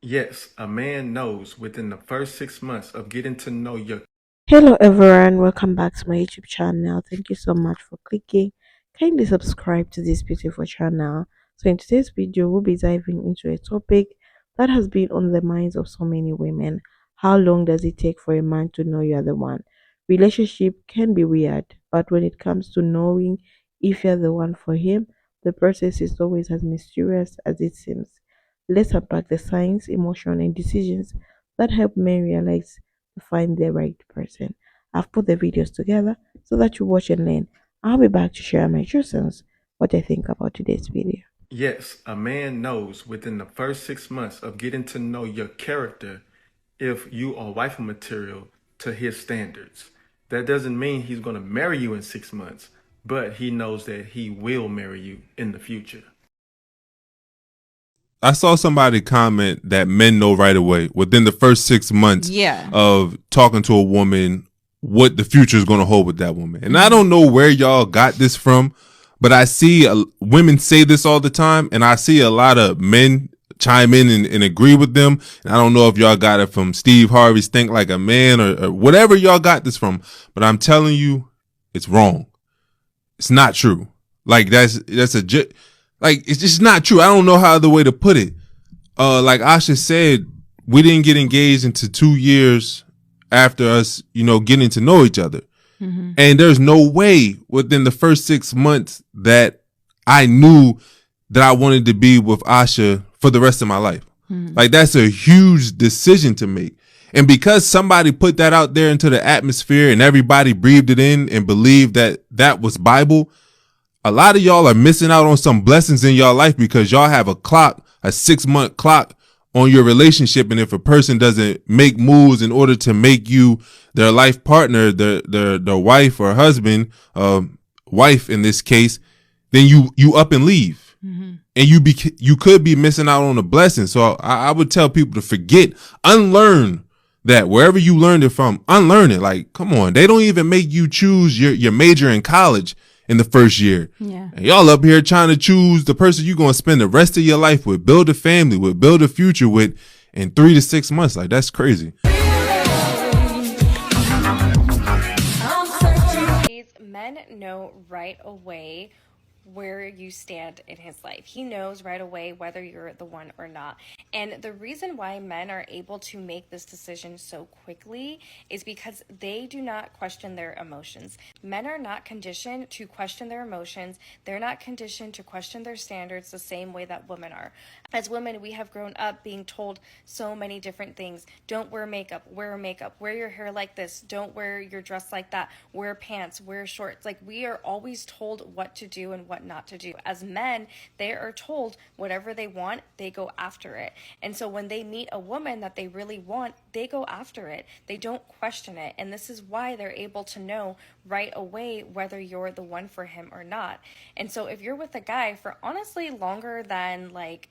Yes, a man knows within the first 6 months of getting to know your. Hello everyone, welcome back to my YouTube channel. Thank you so much for clicking. Kindly subscribe to this beautiful channel. So in today's video, we'll be diving into a topic that has been on the minds of so many women. How long does it take for a man to know you're the one? Relationship can be weird, but when it comes to knowing if you're the one for him, the process is always as mysterious as it seems. Let's unpack the signs, emotion, and decisions that help men realize to find the right person. I've put the videos together so that you watch and learn. I'll be back to share my true sense, what I think about today's video. Yes, a man knows within the first 6 months of getting to know your character if you are wife material to his standards. That doesn't mean he's going to marry you in 6 months, but he knows that he will marry you in the future. I saw somebody comment that men know right away within the first 6 months Yeah. of talking to a woman what the future is going to hold with that woman. And I don't know where y'all got this from, but I see women say this all the time, and I see a lot of men chime in and agree with them. And I don't know if y'all got it from Steve Harvey's Think Like a Man or whatever y'all got this from, but I'm telling you, it's wrong. It's not true. Like like it's just not true. I don't know how other way to put it. Like Asha said, we didn't get engaged into 2 years after us, getting to know each other. Mm-hmm. And there's no way within the first 6 months that I knew that I wanted to be with Asha for the rest of my life. Mm-hmm. Like that's a huge decision to make. And because somebody put that out there into the atmosphere and everybody breathed it in and believed that that was Bible, a lot of y'all are missing out on some blessings in y'all life because y'all have a clock, a 6-month clock on your relationship. And if a person doesn't make moves in order to make you their life partner, their wife or husband, wife in this case, then you up and leave. Mm-hmm. And you could be missing out on a blessing. So I would tell people to forget, unlearn that wherever you learned it from, unlearn it. Like, come on, they don't even make you choose your major in college in the first year. Yeah. And y'all up here trying to choose the person you're going to spend the rest of your life with, build a family with, build a future with in 3 to 6 months. Like, that's crazy. Men know right away where you stand in his life. He knows right away whether you're the one or not. And the reason why men are able to make this decision so quickly is because they do not question their emotions. Men are not conditioned to question their emotions. They're not conditioned to question their standards the same way that women are. As women, we have grown up being told so many different things. Don't wear makeup, wear your hair like this, don't wear your dress like that, wear pants, wear shorts. Like, we are always told what to do and what not to do. As men, they are told whatever they want, they go after it. And so when they meet a woman that they really want, they go after it. They don't question it. And this is why they're able to know right away whether you're the one for him or not. And so if you're with a guy for honestly longer than, like,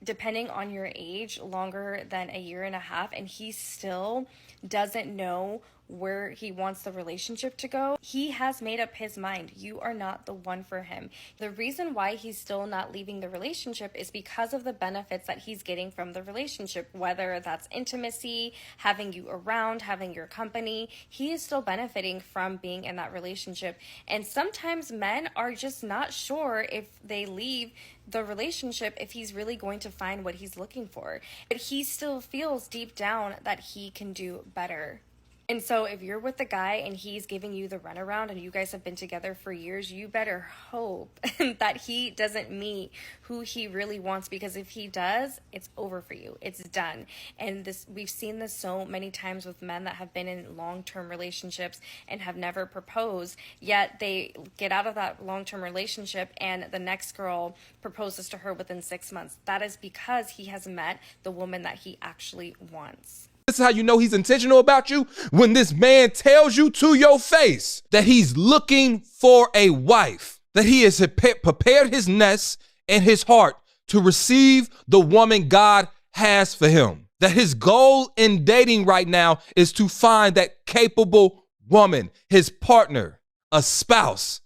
depending on your age, longer than a year and a half, and he still doesn't know where he wants the relationship to go, he has made up his mind. You are not the one for him. The reason why he's still not leaving the relationship is because of the benefits that he's getting from the relationship, whether that's intimacy, having you around, having your company. He is still benefiting from being in that relationship. And sometimes men are just not sure if they leave the relationship if he's really going to find what he's looking for. But he still feels deep down that he can do better. And so if you're with the guy and he's giving you the runaround and you guys have been together for years, you better hope that he doesn't meet who he really wants, because if he does, it's over for you. It's done. And we've seen this so many times with men that have been in long-term relationships and have never proposed, yet they get out of that long-term relationship and the next girl proposes to her within 6 months. That is because he has met the woman that he actually wants. This is how you know he's intentional about you. When this man tells you to your face that he's looking for a wife, that he has prepared his nest and his heart to receive the woman God has for him. That his goal in dating right now is to find that capable woman, his partner, a spouse.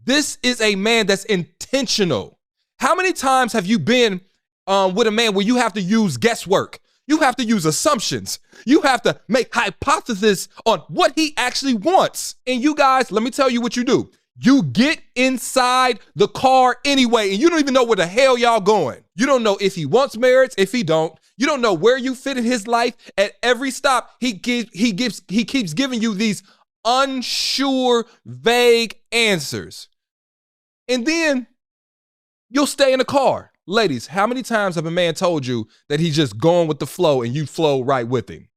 This is a man that's intentional. How many times have you been with a man where you have to use guesswork. You have to use assumptions. You have to make hypotheses on what he actually wants. And you guys, let me tell you what you do. You get inside the car anyway, and you don't even know where the hell y'all going. You don't know if he wants marriage, if he don't. You don't know where you fit in his life. At every stop, he keeps giving you these unsure, vague answers. And then you'll stay in the car. Ladies, how many times have a man told you that he's just going with the flow and you flow right with him?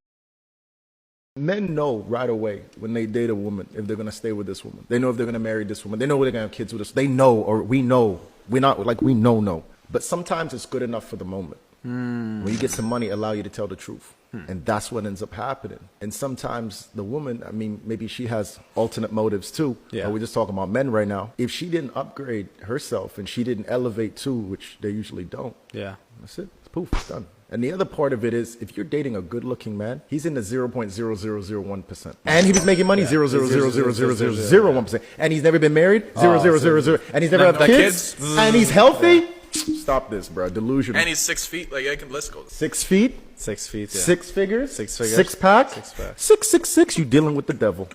Men know right away when they date a woman if they're going to stay with this woman. They know if they're going to marry this woman. They know they're going to have kids with us. They know, or we know. We're not like we know. But sometimes it's good enough for the moment. When you get some money, allow you to tell the truth. And that's what ends up happening. And sometimes the woman, I mean, maybe she has alternate motives too. Yeah. We're just talking about men right now. If she didn't upgrade herself and she didn't elevate too, which they usually don't. Yeah. That's it. It's poof, it's done. And the other part of it is, if you're dating a good-looking man, he's in the 0.0001%, and he was making money 0.0000001%, and he's never been married 0.000, and he's never had kids, and he's healthy. Stop this, bro. Delusional. And he's 6 feet. Like, I can list go. 6 feet. 6 feet. Yeah. Six figures. 6 figures. Six pack. 6 pack. 666. You dealing with the devil.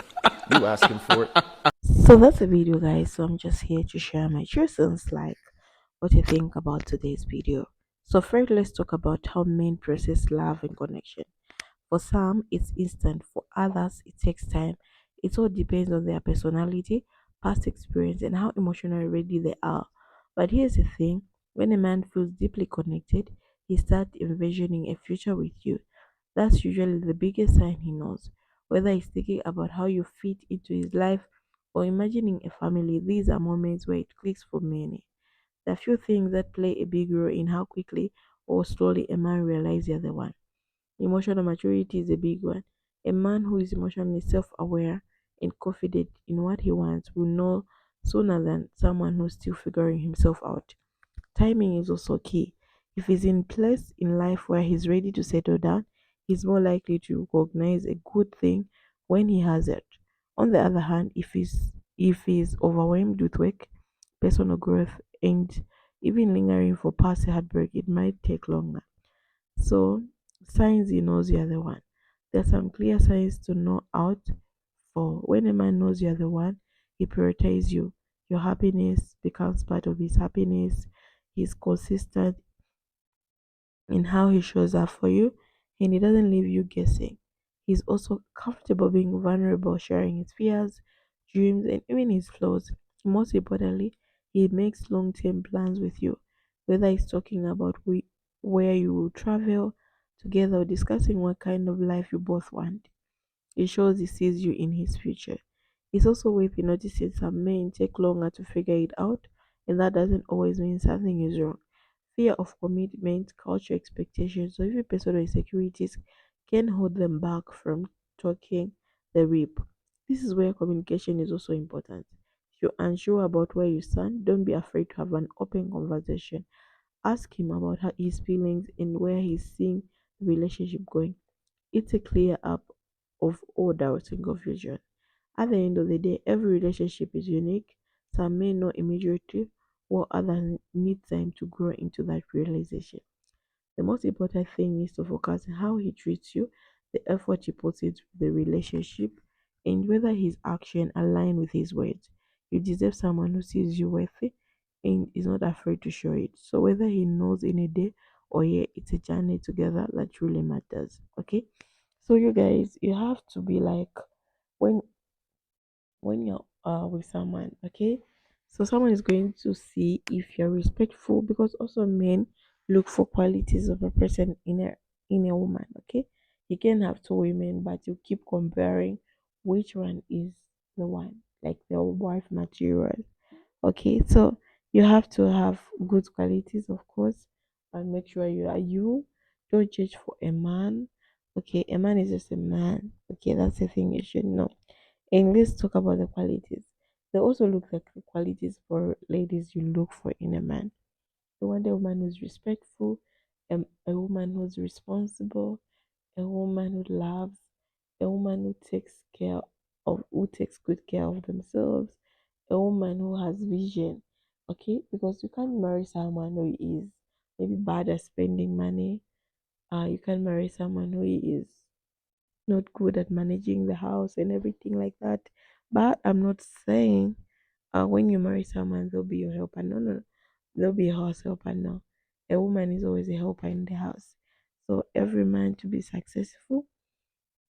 You asking for it. So that's the video, guys. So I'm just here to share my 2 cents, like what you think about today's video. So first, let's talk about how men process love and connection. For some, it's instant. For others, it takes time. It all depends on their personality, past experience, and how emotionally ready they are. But here's the thing: when a man feels deeply connected, he starts envisioning a future with you. That's usually the biggest sign he knows. Whether he's thinking about how you fit into his life or imagining a family, these are moments where it clicks for many. There are few things that play a big role in how quickly or slowly a man realizes you're the one. Emotional maturity is a big one. A man who is emotionally self aware and confident in what he wants will know sooner than someone who's still figuring himself out. Timing is also key. If he's in place in life where he's ready to settle down, he's more likely to recognize a good thing when he has it. On the other hand, if he's overwhelmed with work, personal growth, and even lingering for past heartbreak, it might take longer. So, signs he knows you're the one. There's some clear signs to know out for. When a man knows you're the one, he prioritizes you. Your happiness becomes part of his happiness. He's consistent in how he shows up for you, and he doesn't leave you guessing. He's also comfortable being vulnerable, sharing his fears, dreams, and even his flaws. Most importantly, he makes long term plans with you, whether he's talking about where you will travel together or discussing what kind of life you both want. It shows he sees you in his future. It's also worth noticing some men take longer to figure it out, and that doesn't always mean something is wrong. Fear of commitment, culture expectations, or even personal insecurities can hold them back from talking the rip. This is where communication is also important. If you're unsure about where you stand, don't be afraid to have an open conversation. Ask him about his feelings and where he's seeing the relationship going. It's a clear up of all doubt and confusion. At the end of the day, every relationship is unique. Some may know immediately, while others need time to grow into that realization. The most important thing is to focus on how he treats you, the effort he puts into the relationship, and whether his action align with his words. You deserve someone who sees you worthy and is not afraid to show it. So whether he knows in a day or year, it's a journey together that truly matters. Okay? So you guys, you have to be like when you're with someone, okay? So someone is going to see if you're respectful, because also men look for qualities of a person in a woman, okay? You can have two women, but you keep comparing which one is the one, like the wife material. Okay, so you have to have good qualities, of course, and make sure you are you. Don't judge for a man. Okay, a man is just a man. Okay, that's the thing you should know. And let's talk about the qualities. They also look like the qualities for ladies you look for in a man. You want a woman who's respectful, a woman who's responsible, a woman who loves, a woman who takes good care of themselves, a woman who has vision. Okay, because you can't marry someone who is maybe bad at spending money. You can marry someone who is not good at managing the house and everything like that. But I'm not saying when you marry someone they'll be your helper. No, no, no. They'll be a house helper. No, a woman is always a helper in the house. So every man to be successful,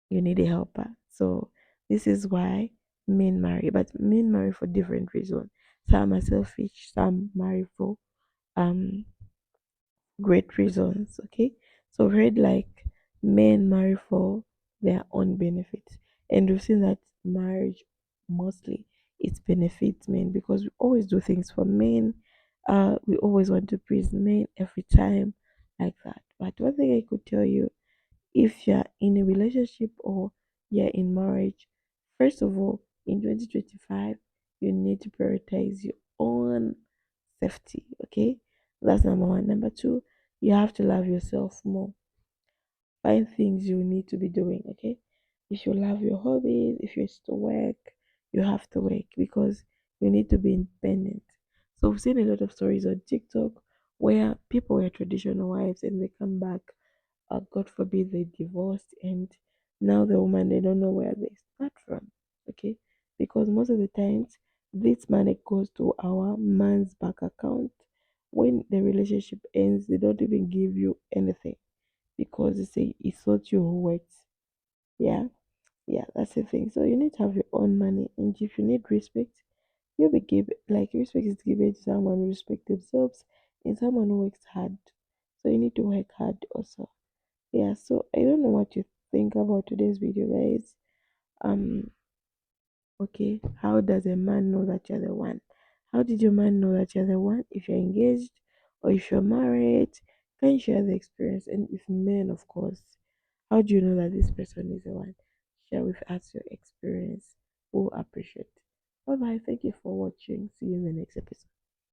you need a helper. So this is why men marry, but men marry for different reasons. Some are selfish, some marry for um great reasons. Okay, so I've heard like men marry for their own benefits, and we've seen that marriage mostly it benefits men because we always do things for men. We always want to please men every time like that. But one thing I could tell you, if you're in a relationship or you're in marriage, first of all, in 2025, you need to prioritize your own safety. Okay, that's number one. Number two, you have to love yourself more. Find things you need to be doing. Okay, if you love your hobbies, if you used to work, you have to work because you need to be independent. So we've seen a lot of stories on TikTok where people were traditional wives and they come back, God forbid they divorced, and now the woman they don't know where they start from. Okay, because most of the times this money goes to our man's bank account. When the relationship ends, they don't even give you anything because they say it's not you who worked. Yeah, yeah, that's the thing. So you need to have your own money, and if you need respect, you'll be given like respect is given to someone who respects themselves and someone who works hard. So you need to work hard also. Yeah, so I don't know what you think about today's video, guys. Um, okay, how does a man know that you're the one? How did your man know that you're the one? If you're engaged or if you're married, can you share the experience? And if men, of course, how do you know that this person is the one? Share with us your experience. We'll appreciate. Bye bye. Thank you for watching. See you in the next episode.